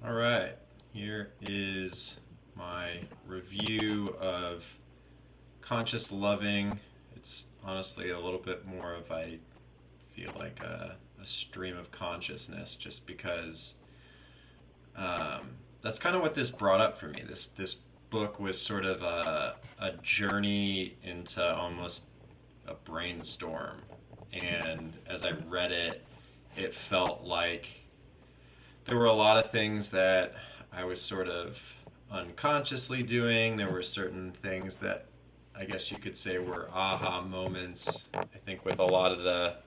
All right, here is my review of Conscious Loving. It's honestly a little bit more of, I feel like, a stream of consciousness, just because that's kind of what this brought up for me. This book was sort of a journey into almost a brainstorm, and as I read it, it felt like there were a lot of things that I was sort of unconsciously doing. There were certain things that I guess you could say were aha moments. I think with a lot of the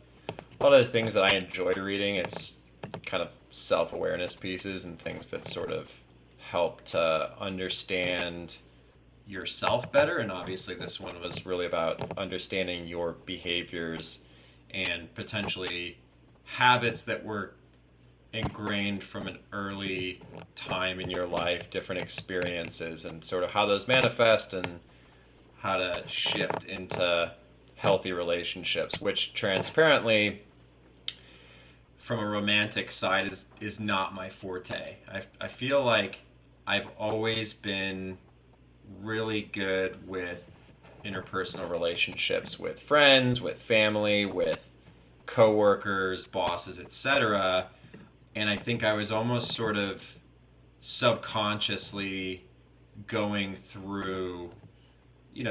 things that I enjoyed reading, it's kind of self-awareness pieces and things that sort of help to understand yourself better. And obviously this one was really about understanding your behaviors and potentially habits that were ingrained from an early time in your life, different experiences, and sort of how those manifest and how to shift into healthy relationships, which transparently, from a romantic side, is not my forte. I feel like I've always been really good with interpersonal relationships with friends, with family, with coworkers, bosses, etc. And I think I was almost sort of subconsciously going through,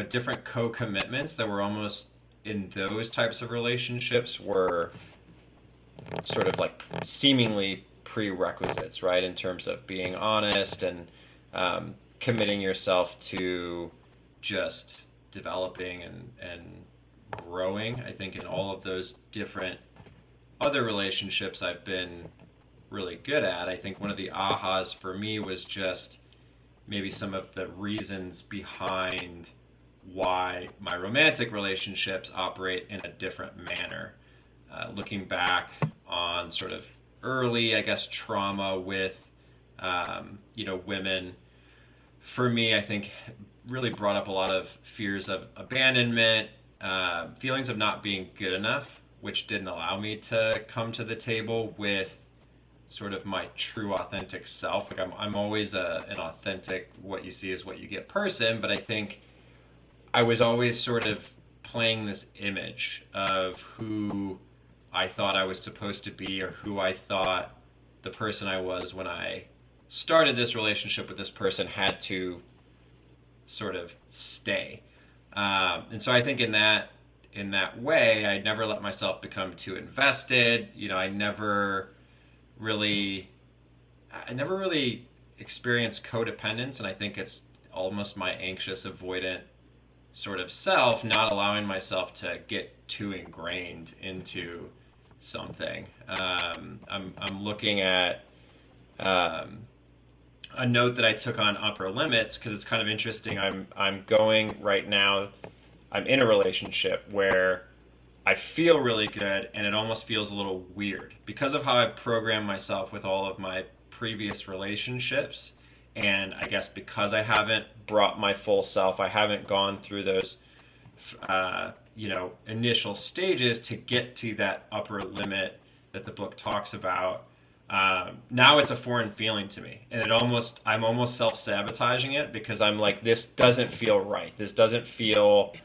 different co-commitments that were almost in those types of relationships were sort of like seemingly prerequisites, right? In terms of being honest and committing yourself to just developing and growing. I think in all of those different other relationships I've been really good at. I think one of the ahas for me was just maybe some of the reasons behind why my romantic relationships operate in a different manner. Looking back on sort of early, I guess, trauma with, women, for me, I think really brought up a lot of fears of abandonment, feelings of not being good enough, which didn't allow me to come to the table with sort of my true authentic self. Like I'm always an authentic, what you see is what you get person, but I think I was always sort of playing this image of who I thought I was supposed to be, or who I thought the person I was when I started this relationship with this person had to sort of stay. And so I think in that way, I never let myself become too invested. I never really experienced codependence, and I think it's almost my anxious, avoidant sort of self, not allowing myself to get too ingrained into something. I'm looking at a note that I took on upper limits because it's kind of interesting. I'm going right now. I'm in a relationship where I feel really good, and it almost feels a little weird because of how I programmed myself with all of my previous relationships. And I guess because I haven't brought my full self, I haven't gone through those, initial stages to get to that upper limit that the book talks about. Now it's a foreign feeling to me, and I'm almost self-sabotaging it because I'm like, this doesn't feel right. This doesn't feel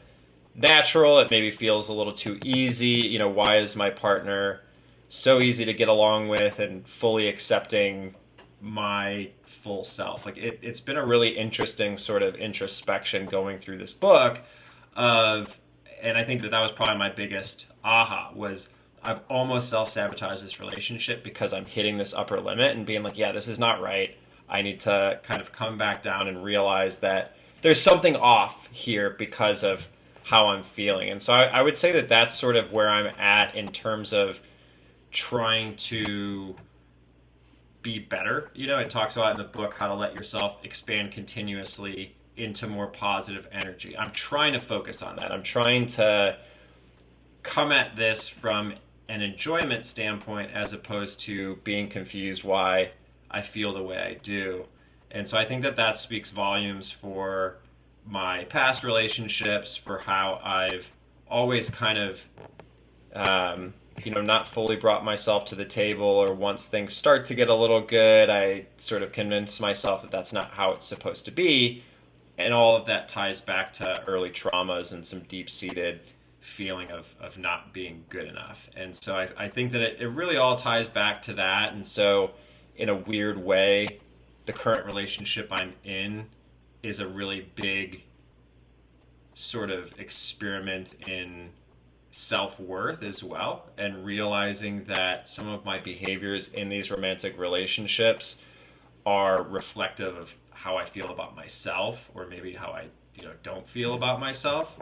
natural. It maybe feels a little too easy. Why is my partner so easy to get along with and fully accepting my full self? Like it's been a really interesting sort of introspection going through this book and I think that was probably my biggest aha was I've almost self-sabotaged this relationship because I'm hitting this upper limit and being like, yeah, this is not right. I need to kind of come back down and realize that there's something off here because of how I'm feeling. And so I would say that that's sort of where I'm at in terms of trying to be better. It talks about in the book how to let yourself expand continuously into more positive energy. I'm trying to focus on that. I'm trying to come at this from an enjoyment standpoint as opposed to being confused why I feel the way I do. And so I think that speaks volumes for my past relationships, for how I've always kind of not fully brought myself to the table, or once things start to get a little good, I sort of convince myself that that's not how it's supposed to be. And all of that ties back to early traumas and some deep-seated feeling of not being good enough. And so I think that it really all ties back to that. And so in a weird way, the current relationship I'm in is a really big sort of experiment in self-worth as well, and realizing that some of my behaviors in these romantic relationships are reflective of how I feel about myself, or maybe how I don't feel about myself.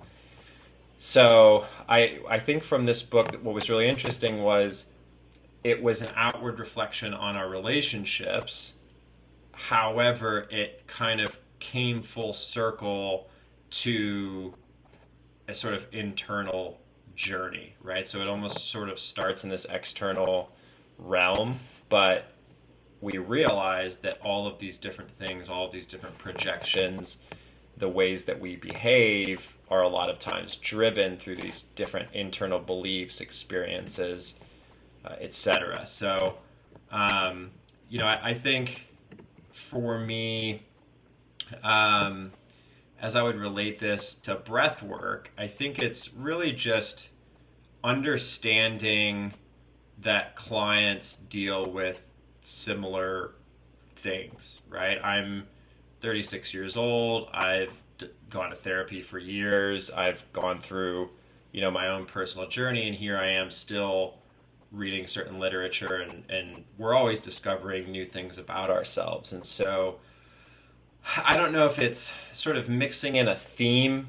So I think from this book that what was really interesting was it was an outward reflection on our relationships. However, it kind of came full circle to a sort of internal journey, right? So it almost sort of starts in this external realm, but we realize that all of these different things, all of these different projections, the ways that we behave are a lot of times driven through these different internal beliefs, experiences, etc. So, I think for me, as I would relate this to breath work, I think it's really just understanding that clients deal with similar things, right? I'm 36 years old. I've gone to therapy for years. I've gone through, my own personal journey, and here I am still reading certain literature, and we're always discovering new things about ourselves. And so I don't know if it's sort of mixing in a theme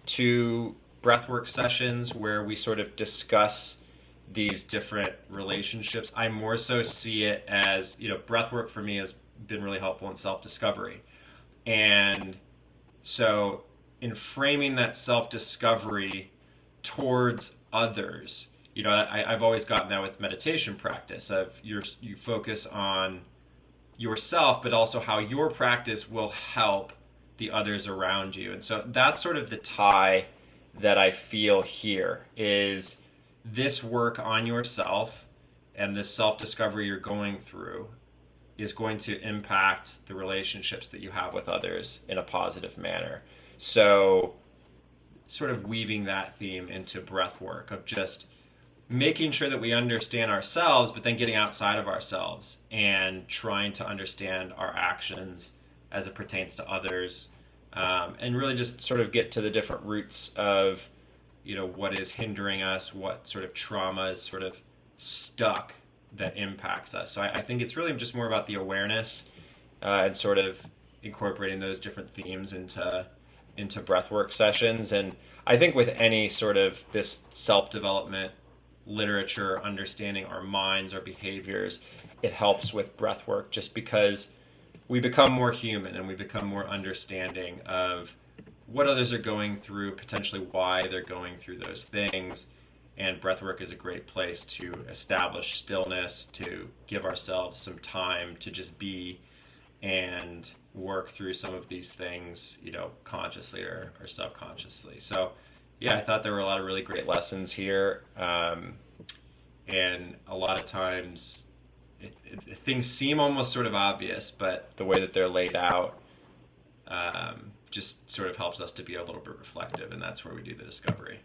to breathwork sessions where we sort of discuss these different relationships. I more so see it as, breathwork for me has been really helpful in self-discovery. And so in framing that self-discovery towards others, I've always gotten that with meditation practice of you focus on yourself, but also how your practice will help the others around you. And so that's sort of the tie that I feel here is this work on yourself and this self-discovery you're going through is going to impact the relationships that you have with others in a positive manner. So sort of weaving that theme into breath work of just making sure that we understand ourselves, but then getting outside of ourselves and trying to understand our actions as it pertains to others, and really just sort of get to the different roots of, what is hindering us, what sort of trauma is sort of stuck that impacts us. So I think it's really just more about the awareness, and sort of incorporating those different themes into breathwork sessions. And I think with any sort of this self-development literature, understanding our minds, our behaviors, it helps with breath work just because we become more human and we become more understanding of what others are going through, potentially why they're going through those things. And breath work is a great place to establish stillness, to give ourselves some time to just be and work through some of these things, consciously or subconsciously. So yeah, I thought there were a lot of really great lessons here. And a lot of times things seem almost sort of obvious, but the way that they're laid out just sort of helps us to be a little bit reflective, and that's where we do the discovery.